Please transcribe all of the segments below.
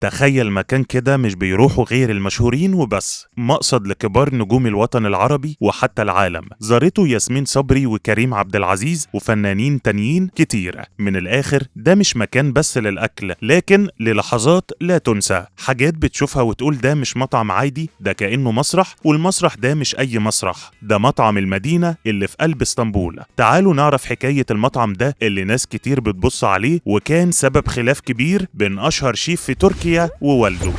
تخيل مكان كده مش بيروحوا غير المشهورين وبس، مقصد لكبار نجوم الوطن العربي وحتى العالم. زارته ياسمين صبري وكريم عبد العزيز وفنانين تانيين كتير. من الآخر ده مش مكان بس للأكل، لكن للحظات لا تنسى، حاجات بتشوفها وتقول ده مش مطعم عادي، ده كأنه مسرح، والمسرح ده مش أي مسرح، ده مطعم المدينة اللي في قلب اسطنبول. تعالوا نعرف حكاية المطعم ده اللي ناس كتير بتبص عليه، وكان سبب خلاف كبير بين أشهر شيف في تركيا ووالده.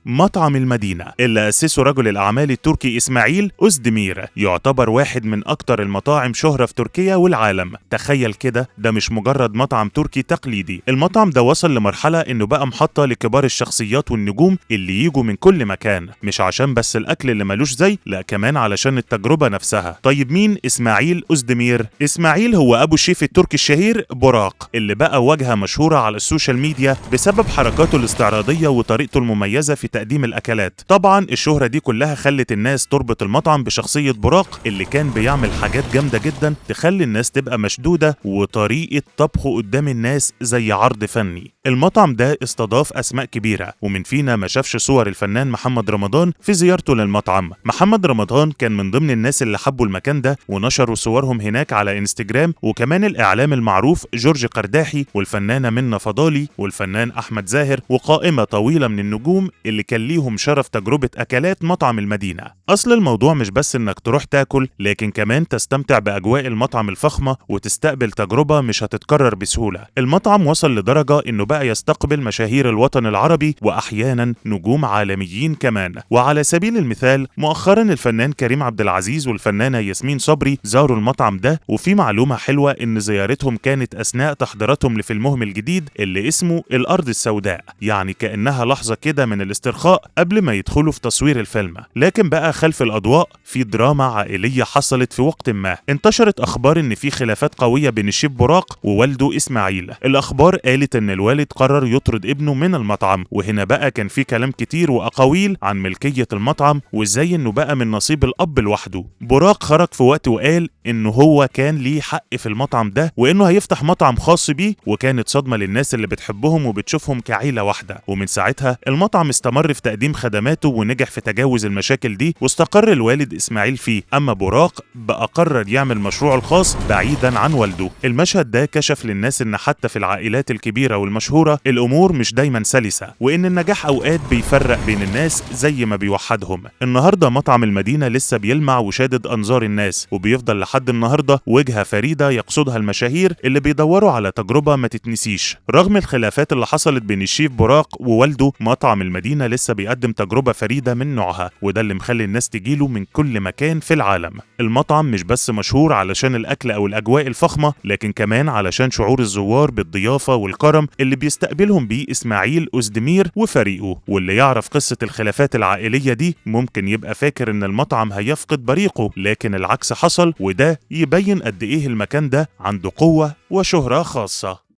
مطعم المدينة اللي أسسه رجل الأعمال التركي إسماعيل أوزدمير يعتبر واحد من أكتر المطاعم شهرة في تركيا والعالم. تخيل كده، ده مش مجرد مطعم تركي تقليدي، المطعم ده وصل لمرحلة إنه بقى محطة لكبار الشخصيات والنجوم اللي يجوا من كل مكان، مش عشان بس الأكل اللي ملوش زي، لا كمان علشان التجربة نفسها. طيب مين إسماعيل أوزدمير؟ إسماعيل هو أبو الشيف التركي الشهير براق، اللي بقى واجهة مشهورة على السوشيال ميديا بسبب حركاته الاستعراضية وطريقته المميزة في تقديم الأكلات. طبعا الشهرة دي كلها خلت الناس تربط المطعم بشخصية براق، اللي كان بيعمل حاجات جامدة جدا تخلي الناس تبقى مشدودة، وطريقة طبخه قدام الناس زي عرض فني. المطعم ده استضاف أسماء كبيرة، ومن فينا ما شافش صور الفنان محمد رمضان في زيارته للمطعم. محمد رمضان كان من ضمن الناس اللي حبوا المكان ده ونشروا صورهم هناك على انستجرام، وكمان الإعلام المعروف جورج قرداحي والفنانة منة فضالي والفنان أحمد زاهر، وقائمة طويلة من النجوم اللي كان ليهم شرف تجربة أكلات مطعم المدينة. أصل الموضوع مش بس إنك تروح تاكل، لكن كمان تستمتع بأجواء المطعم الفخمة وتستقبل تجربة مش هتتكرر بسهولة. المطعم وصل لدرجة إنه بقى يستقبل مشاهير الوطن العربي وأحيانا نجوم عالميين كمان. وعلى سبيل المثال مؤخرا الفنان كريم عبد العزيز والفنانة ياسمين صبري زاروا المطعم ده، وفي معلومة حلوة إن زيارتهم كانت أثناء تحضيراتهم لفيلمهم الجديد اللي اسمه الأرض السوداء، يعني كأنها لحظة كده من الاسترخاء قبل ما يدخلوا في تصوير الفيلم. لكن بقى خلف الأضواء في دراما عائلية حصلت في وقت ما. انتشرت أخبار إن في خلافات قوية بين الشيف براق ووالده إسماعيل. الأخبار قالت إن الوالد قرر يطرد ابنه من المطعم، وهنا بقى كان في كلام كتير وأقاويل عن ملكية المطعم وإزاي إنه بقى من نصيب الأب لوحده. براق خرج في وقت وقال إنه هو كان ليه حق في المطعم ده، وإنه هيفتح مطعم خاص بيه، وكانت صدمة للناس اللي بتحبهم وبتشوفهم كعيلة واحدة. ومن ساعتها المطعم استمر في تقديم خدماته ونجح في تجاوز المشاكل دي، واستقر الوالد إسماعيل فيه. أما براق بقى قرر يعمل مشروعه الخاص بعيدا عن والده. المشهد ده كشف للناس إن حتى في العائلات الكبيرة والمشهورة الأمور مش دايما سلسة، وإن النجاح أوقات بيفرق بين الناس زي ما بيوحدهم. النهاردة مطعم المدينة لسه بيلمع وشادد أنظار الناس، وبيفضل لحد النهاردة وجهة فريدة يقصدها المشاهير اللي بيدوروا على تجربة ما تتنسيش. رغم الخلافات اللي حصلت بين الشيف براق ووالده، مطعم المدينة لسه بيقدم تجربة فريدة من نوعها، وده اللي مخلي الناس تجيله من كل مكان في العالم. المطعم مش بس مشهور علشان الأكل أو الأجواء الفخمة، لكن كمان علشان شعور الزوار بالضيافة والكرم اللي بيستقبلهم بيه إسماعيل أوزدمير وفريقه. واللي يعرف قصة الخلافات العائلية دي ممكن يبقى فاكر إن المطعم هيفقد بريقه، لكن العكس حصل، وده يبين قد إيه المكان ده عنده قوة وشهرة خاصة.